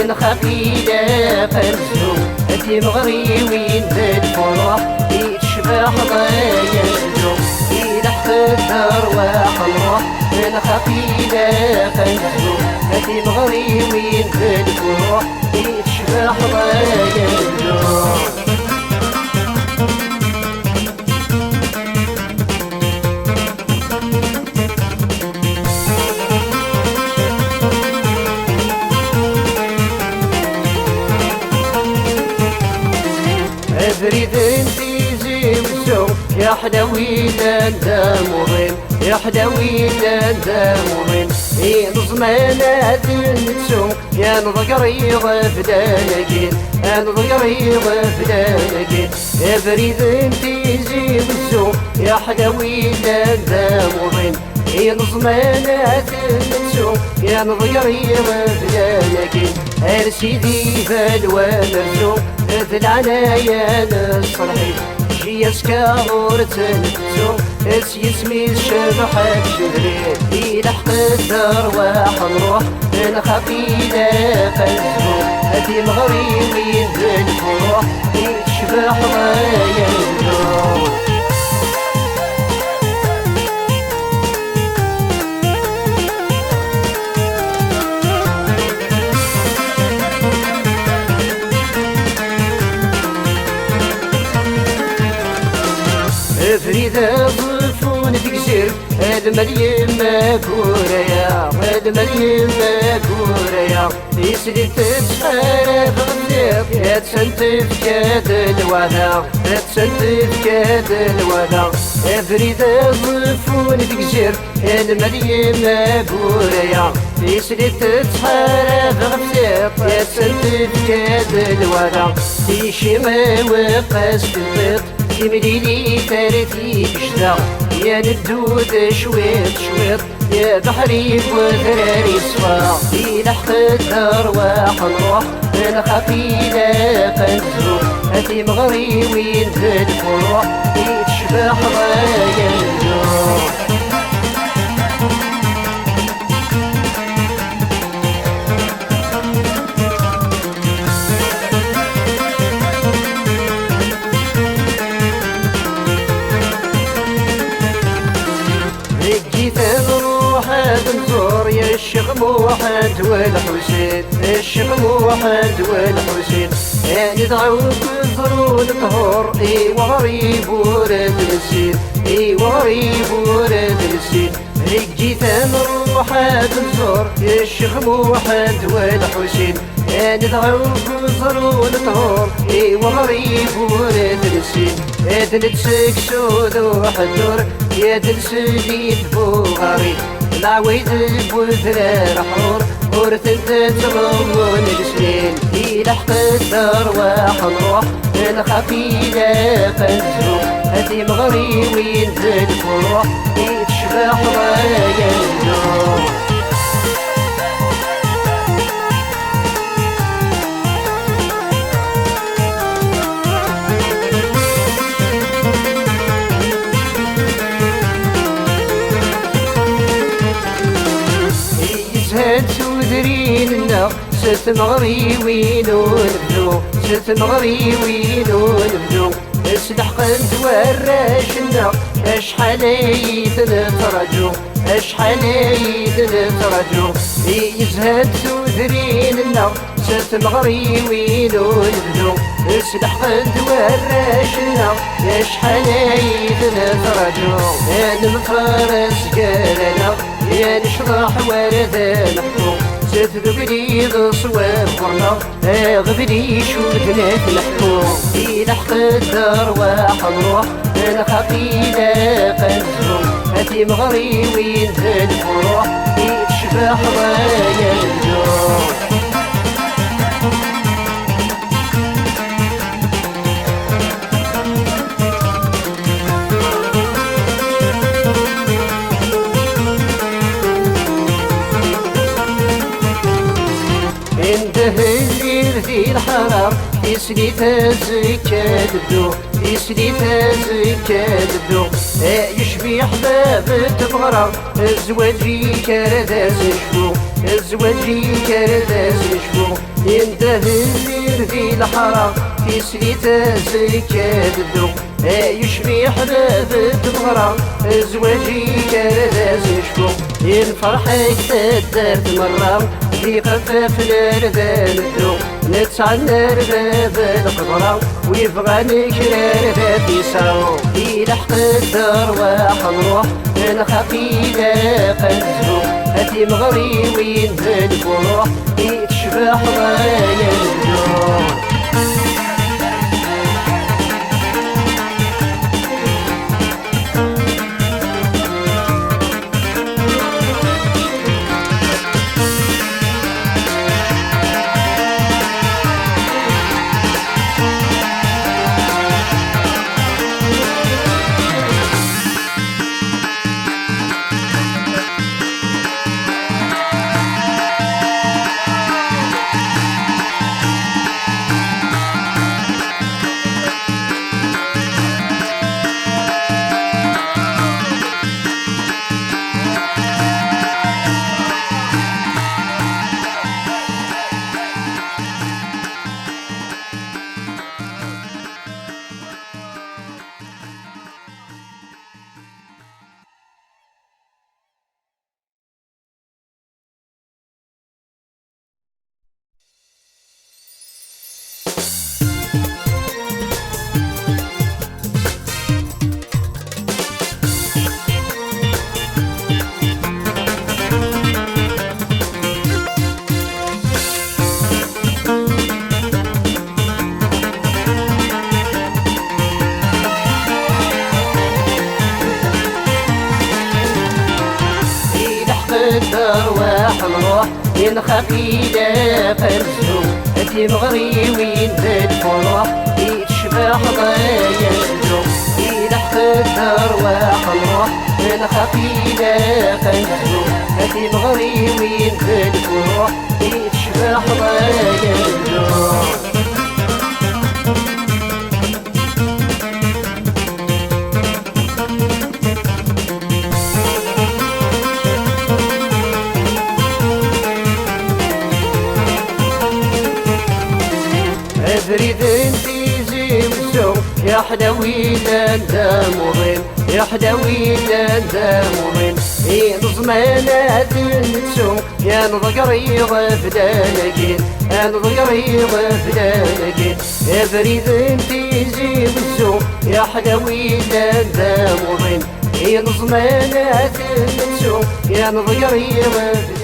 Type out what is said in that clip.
الخفيلة قنزو هدي مغريوين بالفرح يتشبح ضايا الجو يلحق الدرواح الروح الخفيلة قنزو هدي مغريوين بالفرح يتشبح ضايا الجو أدري انتي زيوسو يا حلاوي دامورين يا حلاوي دامورين نظمانات نتسو يا نضقري غفلانكين يا نضقري غفلانكين أبريد انتي زيوسو يا حلاوي دامورين نظمانات نتسو يا نضقري غفلانكين أرسيدي فالوان رزو ذل عنايا نصرحي جي اسكاور تنتو اس يسمي الشبحة جدري يلحق الدرواح نروح الخفيلة قلبو هدي مغريوين بالفروح يتشبح ضايا النور فريدة ضفون تكسر المليم كوريا المليم كوريا يسلي تتحارب غليق يا تسنتف كاد الوضع يا تسنتف كاد الوضع فريدة ضفون تكسر المليم كوريا يسلي تتحارب غليق يا تسنتف كاد الوضع تيشي وقاس الضيق يمليلي تاريخي بشدا يا ندود شويط شويط يا بحري وذراري صفا يلحق الدرواح نروح الخفيلة قنزو هدي مغريوين بالفروح يتشبح ضايا النور نزور يا الشيخ موحد والحسين الشيخ موحد والحسين يعني دعوك الظرون طهور اي وغريب ورد نسير اي وغريب ورد نسير جيت نروح نزور يا الشيخ موحد والحسين يعني دعوك الظرون طهور اي وغريب ورد نسير ادن تسكسود وحدور يا دلسليد بوغريب العويد بوذرار حور ورثت تغمون السنين يلحق الدرواح نروح الخفيلة قنزو هدي مغريوين بالفروح يتشبح ضايا النور سودريننا ست مغريوين ونبدو ست مغريوين ونبدو اسلح قند وراشنا اشحال يتنترجو اشحال يتنترجو يزهد سودريننا ست مغريوين ونبدو اسلح قند وراشنا اشحال يتنترجو انا مفارس قالنا يا نشرح ورد نحكو ستذبلي صواب قرنا غبلي شو تنات نحكو يلحق الدرواح نروح الخفيلة قنزو هدي مغريوين بالفروح يتشبح ضايا النور الليل ذي الحرام يسليت الزكاة الدو يسليت الزكاة الدو يشبي أحباب تبغرى الزواجي كرداس نشفو الزواجي كرداس نشفو ينده الليل ذي الحرام يسليت الزكاة الدو يشبي أحباب تبغرى الزواجي كرداس نشفو الفرحة تدارت مرة في قفاف الردان الدو نتعنى رباب القبرة ويبغى نكرار باب يسعو يلحق الدرواح نروح نخافي لاقا نزهو هاتي مغري وين الفروح يتشبح ضايا الدور الدرواح نروح ينخفي لاقا نزهو هاتي مغري وين الفروح يتشبح ضايا الدو يلحق الدرواح نروح ينخفي لاقا نزهو هاتي مغري وين الفروح يتشبح ضايا الدو أفريد انتي زمزو يا حداوي لاندا مضين يا حداوي لاندا مضين نظمانات نتسو يا نضقري غفلانكين يا نضقري غفلانكين أفريد انتي زمزو يا حداوي لاندا مضين نظمانات نتسو يا نضقري غفلانكين